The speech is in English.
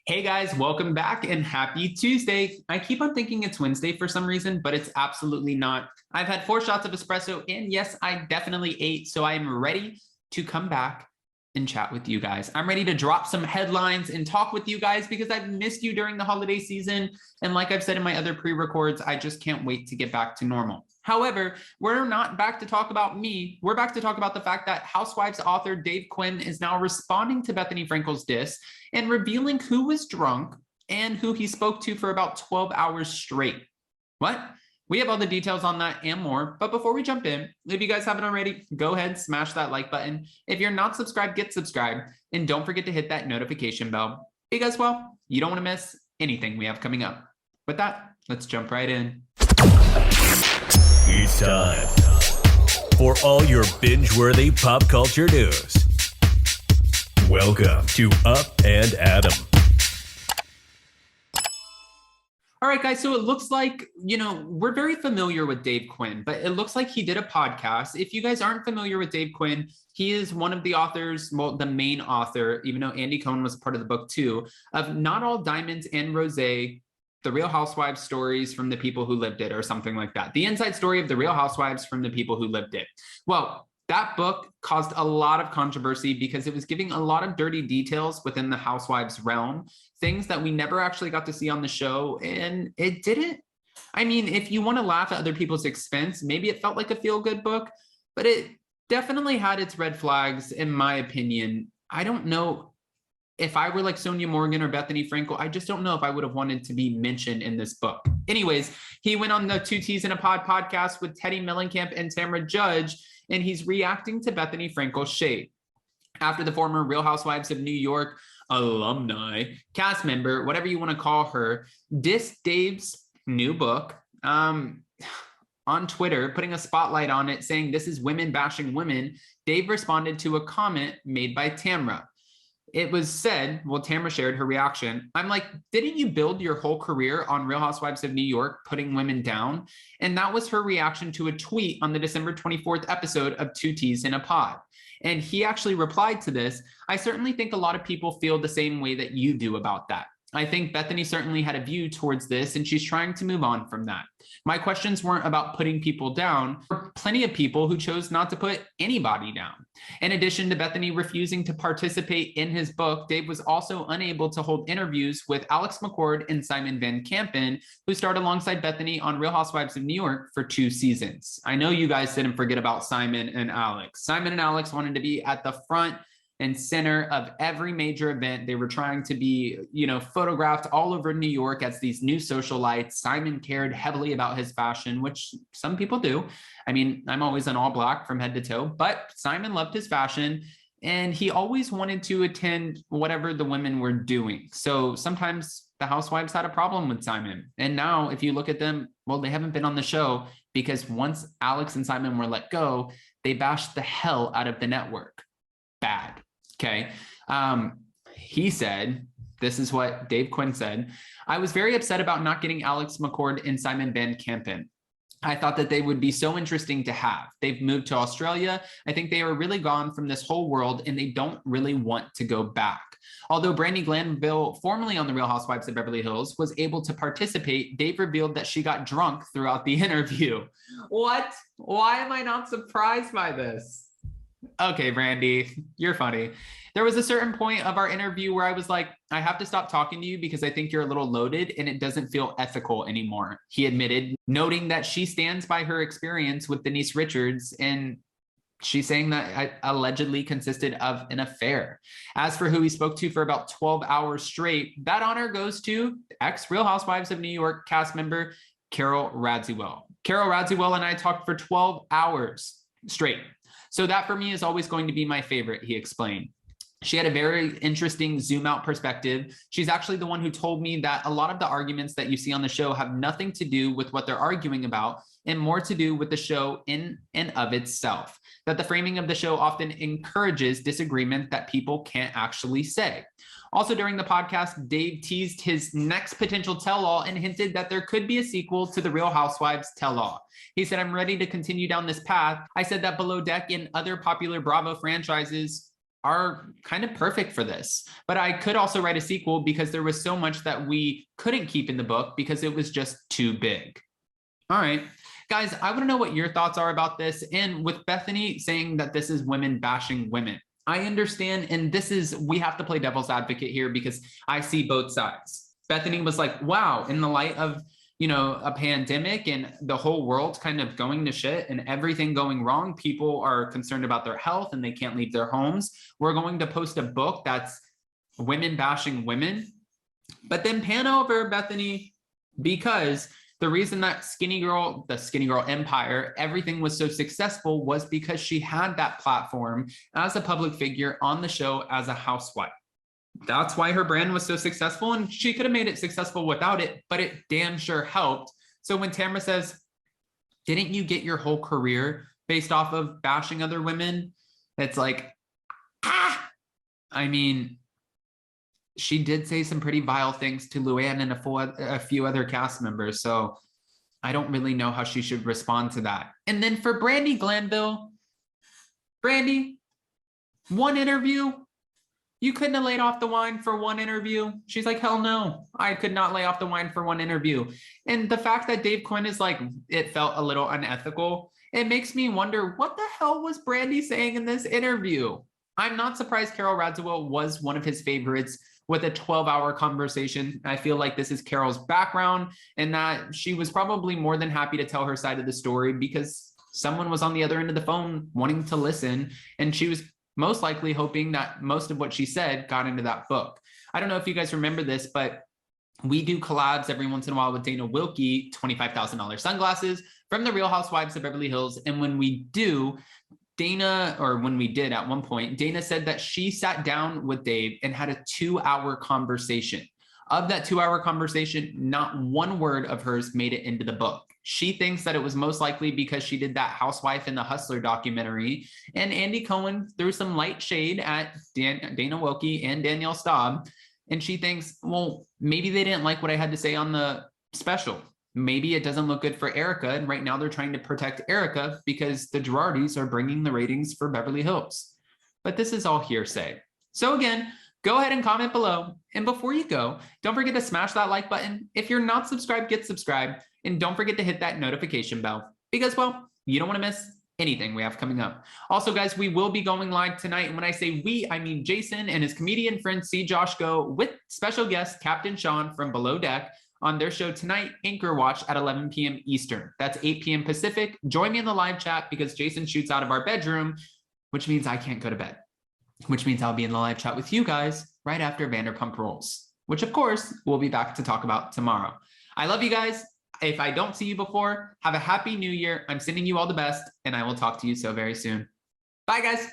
Hey guys, welcome back and happy Tuesday. I keep on thinking it's Wednesday for some reason, but it's absolutely not. I've had 4 shots of espresso, and yes, I definitely ate, so I am ready to come back and chat with you guys. I'm ready to drop some headlines and talk with you guys because I've missed you during the holiday season. And like I've said in my other pre-records, I just can't wait to get back to normal. However, we're not back to talk about me. We're back to talk about the fact that Housewives author Dave Quinn is now responding to Bethenny Frankel's diss and revealing who was drunk and who he spoke to for about 12 hours straight. What? We have all the details on that and more. But before we jump in, if you guys haven't already, go ahead, smash that like button. If you're not subscribed, get subscribed. And don't forget to hit that notification bell because, well, you don't want to miss anything we have coming up. With that, let's jump right in. It's time for all your binge-worthy pop culture news. Welcome to Up and Adam. All right, guys, so it looks like, we're very familiar with Dave Quinn, but it looks like he did a podcast. If you guys aren't familiar with Dave Quinn, he is one of the authors, well, the main author, even though Andy Cohen was part of the book too, of Not All Diamonds and Rosé, The Real Housewives Stories from the People Who Lived It, or something like that. The inside story of the Real Housewives from the People Who Lived It. Well, that book caused a lot of controversy because it was giving a lot of dirty details within the Housewives realm, things that we never actually got to see on the show, and it didn't. I mean, if you want to laugh at other people's expense, maybe it felt like a feel-good book, but it definitely had its red flags, in my opinion. I don't know. If I were like Sonia Morgan or Bethenny Frankel, I just don't know if I would have wanted to be mentioned in this book. Anyways, he went on the Two T's in a Pod podcast with Teddy Mellencamp and Tamra Judge, and he's reacting to Bethenny Frankel's shade. After the former Real Housewives of New York alumni, cast member, whatever you want to call her, dissed Dave's new book on Twitter, putting a spotlight on it, saying this is women bashing women, Dave responded to a comment made by Tamra. It was said, well, Tamra shared her reaction. I'm like, didn't you build your whole career on Real Housewives of New York, putting women down? And that was her reaction to a tweet on the December 24th episode of Two T's in a Pod. And he actually replied to this. I certainly think a lot of people feel the same way that you do about that. I think Bethenny certainly had a view towards this, and she's trying to move on from that. My questions weren't about putting people down. There were plenty of people who chose not to put anybody down. In addition to Bethenny refusing to participate in his book, Dave was also unable to hold interviews with Alex McCord and Simon Van Kampen, who starred alongside Bethenny on Real Housewives of New York for 2 seasons. I know you guys didn't forget about Simon and Alex. Simon and Alex wanted to be at the front and center of every major event. They were trying to be, photographed all over New York as these new socialites. Simon cared heavily about his fashion, which some people do. I mean, I'm always in all black from head to toe, but Simon loved his fashion and he always wanted to attend whatever the women were doing. So sometimes the housewives had a problem with Simon. And now if you look at them, well, they haven't been on the show because once Alex and Simon were let go, they bashed the hell out of the network. Bad. Okay. He said, this is what Dave Quinn said. I was very upset about not getting Alex McCord and Simon Van Kampen. I thought that they would be so interesting to have. They've moved to Australia. I think they are really gone from this whole world and they don't really want to go back. Although Brandi Glanville, formerly on The Real Housewives of Beverly Hills, was able to participate, Dave revealed that she got drunk throughout the interview. What? Why am I not surprised by this? Okay, Brandi, you're funny. There was a certain point of our interview where I was like, I have to stop talking to you because I think you're a little loaded and it doesn't feel ethical anymore, he admitted, noting that she stands by her experience with Denise Richards and she's saying that it allegedly consisted of an affair. As for who he spoke to for about 12 hours straight, that honor goes to ex-Real Housewives of New York cast member Carol Radziwill. Carol Radziwill and I talked for 12 hours straight. So that for me is always going to be my favorite, he explained. She had a very interesting zoom out perspective. She's actually the one who told me that a lot of the arguments that you see on the show have nothing to do with what they're arguing about and more to do with the show in and of itself. That the framing of the show often encourages disagreement that people can't actually say. Also during the podcast, Dave teased his next potential tell-all and hinted that there could be a sequel to The Real Housewives tell-all. He said, I'm ready to continue down this path. I said that Below Deck and other popular Bravo franchises are kind of perfect for this. But I could also write a sequel because there was so much that we couldn't keep in the book because it was just too big. All right, guys, I want to know what your thoughts are about this. And with Bethenny saying that this is women bashing women, I understand. And we have to play devil's advocate here because I see both sides. Bethenny was like, wow, in the light of, a pandemic and the whole world kind of going to shit and everything going wrong, people are concerned about their health and they can't leave their homes. We're going to post a book that's women bashing women. But then pan over, Bethenny, because the reason that the Skinny Girl empire, everything was so successful was because she had that platform as a public figure on the show as a housewife. That's why her brand was so successful, and she could have made it successful without it, but it damn sure helped. So when Tamara says, didn't you get your whole career based off of bashing other women? It's like, I mean, she did say some pretty vile things to Luann and a few other cast members. So I don't really know how she should respond to that. And then for Brandi Glanville, Brandi, one interview, you couldn't have laid off the wine for one interview. She's like, hell no, I could not lay off the wine for one interview. And the fact that Dave Quinn is like, it felt a little unethical, it makes me wonder, what the hell was Brandi saying in this interview? I'm not surprised Carol Radziwill was one of his favorites with a 12-hour conversation. I feel like this is Carol's background and that she was probably more than happy to tell her side of the story because someone was on the other end of the phone wanting to listen. And she was most likely hoping that most of what she said got into that book. I don't know if you guys remember this, but we do collabs every once in a while with Dana Wilkie, $25,000 sunglasses from the Real Housewives of Beverly Hills. And when we do, when we did at one point, Dana said that she sat down with Dave and had a 2-hour conversation. Of that 2-hour conversation, not one word of hers made it into the book. She thinks that it was most likely because she did that Housewife and the Hustler documentary, and Andy Cohen threw some light shade at Dana Wilkie and Danielle Staub, and she thinks, well, maybe they didn't like what I had to say on the special. Maybe it doesn't look good for Erica, and right now they're trying to protect Erica because the Girardis are bringing the ratings for Beverly Hills. But this is all hearsay. So again, go ahead and comment below. And before you go, don't forget to smash that like button. If you're not subscribed, get subscribed. And don't forget to hit that notification bell because, well, you don't want to miss anything we have coming up. Also, guys, we will be going live tonight. And when I say we, I mean Jason and his comedian friend See Josh Go with special guest Captain Sean from Below Deck on their show tonight, Anchor Watch at 11 p.m. Eastern. That's 8 p.m. Pacific. Join me in the live chat because Jason shoots out of our bedroom, which means I can't go to bed, which means I'll be in the live chat with you guys right after Vanderpump Rules, which of course we'll be back to talk about tomorrow. I love you guys. If I don't see you before, have a happy new year. I'm sending you all the best, and I will talk to you so very soon. Bye, guys.